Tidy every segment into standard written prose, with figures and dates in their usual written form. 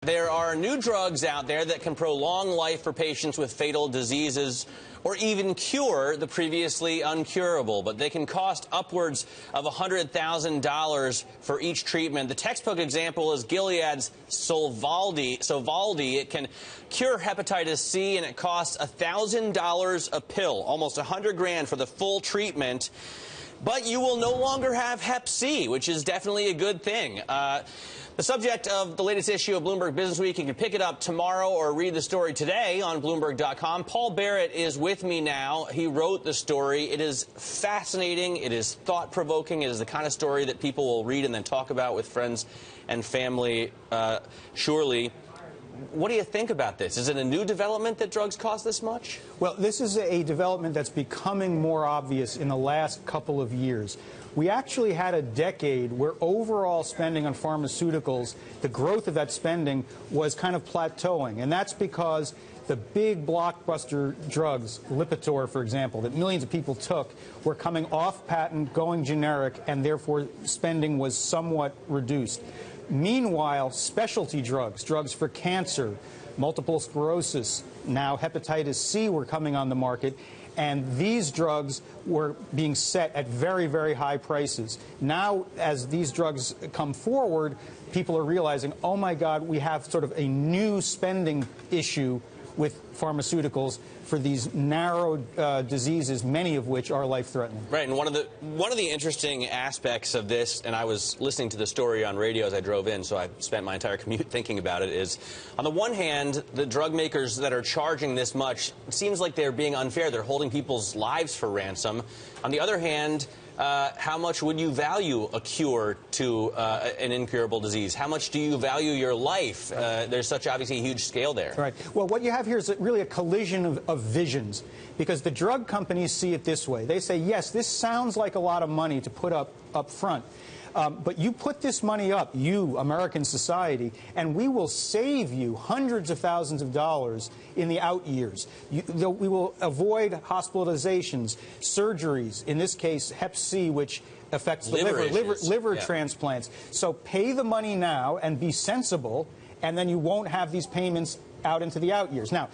There are new drugs out there that can prolong life for patients with fatal diseases or even cure the previously uncurable, but they can cost upwards of $100,000 for each treatment. The textbook example is Gilead's Sovaldi. It can cure hepatitis C, and it costs $1,000 a pill, almost $100,000 for the full treatment. But you will no longer have Hep C, which is definitely a good thing. The subject of the latest issue of Bloomberg Businessweek. You can pick it up tomorrow or read the story today on Bloomberg.com. Paul Barrett is with me now. He wrote the story. It is fascinating. It is thought-provoking. It is the kind of story that people will read and then talk about with friends and family, surely. What do you think about this? Is it a new development that drugs cost this much? Well, this is a development that's becoming more obvious in the last couple of years. We actually had a decade where overall spending on pharmaceuticals, the growth of that spending was kind of plateauing. And that's because the big blockbuster drugs, Lipitor, for example, that millions of people took, were coming off patent, going generic, and therefore spending was somewhat reduced. Meanwhile, specialty drugs, drugs for cancer, multiple sclerosis, now hepatitis C were coming on the market, and these drugs were being set at very, very high prices. Now, as these drugs come forward, people are realizing, oh my God, we have sort of a new spending issue with pharmaceuticals for these narrow diseases, many of which are life-threatening. Right, and one of the interesting aspects of this, and I was listening to the story on radio as I drove in, so I spent my entire commute thinking about it, is on the one hand, the drug makers that are charging this much, it seems like they're being unfair. They're holding people's lives for ransom. On the other hand, how much would you value a cure to an incurable disease? How much do you value your life? There's such obviously a huge scale there. Right. Well, what you have here is really a collision of visions, because the drug companies see it this way. They say, yes, this sounds like a lot of money to put up front. But you put this money up, you, American society, and we will save you hundreds of thousands of dollars in the out years. We will avoid hospitalizations, surgeries, in this case, Hep C, which affects the liver transplants. So pay the money now and be sensible, and then you won't have these payments out into the out years. Now,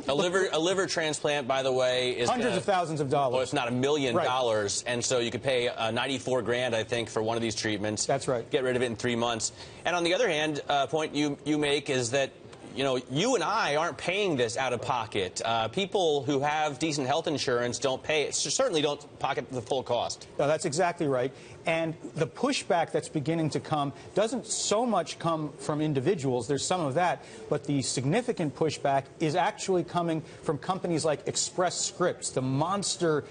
a liver transplant, by the way, is hundreds of thousands of dollars. Well, it's not $1 million, right. And so you could pay $94,000, I think, for one of these treatments. That's right. Get rid of it in 3 months. And on the other hand, point you make is that, you know, you and I aren't paying this out of pocket. People who have decent health insurance don't pay it. Certainly don't pocket the full cost. No, that's exactly right. And the pushback that's beginning to come doesn't so much come from individuals. There's some of that. But the significant pushback is actually coming from companies like Express Scripts, the monster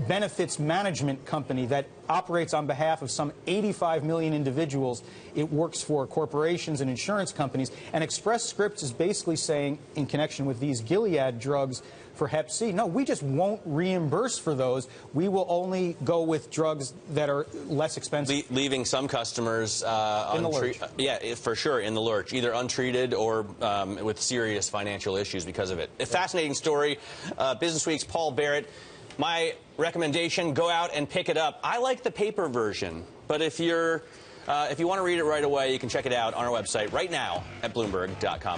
benefits management company that operates on behalf of some 85 million individuals. It works for corporations and insurance companies. And Express Scripts is basically saying, in connection with these Gilead drugs for Hep C, no, we just won't reimburse for those. We will only go with drugs that are less expensive. Leaving some customers in the lurch. Yeah, for sure, in the lurch, either untreated or with serious financial issues because of it. A fascinating story. Businessweek's Paul Barrett. My recommendation, go out and pick it up. I like the paper version, but if you want to read it right away, you can check it out on our website right now at Bloomberg.com.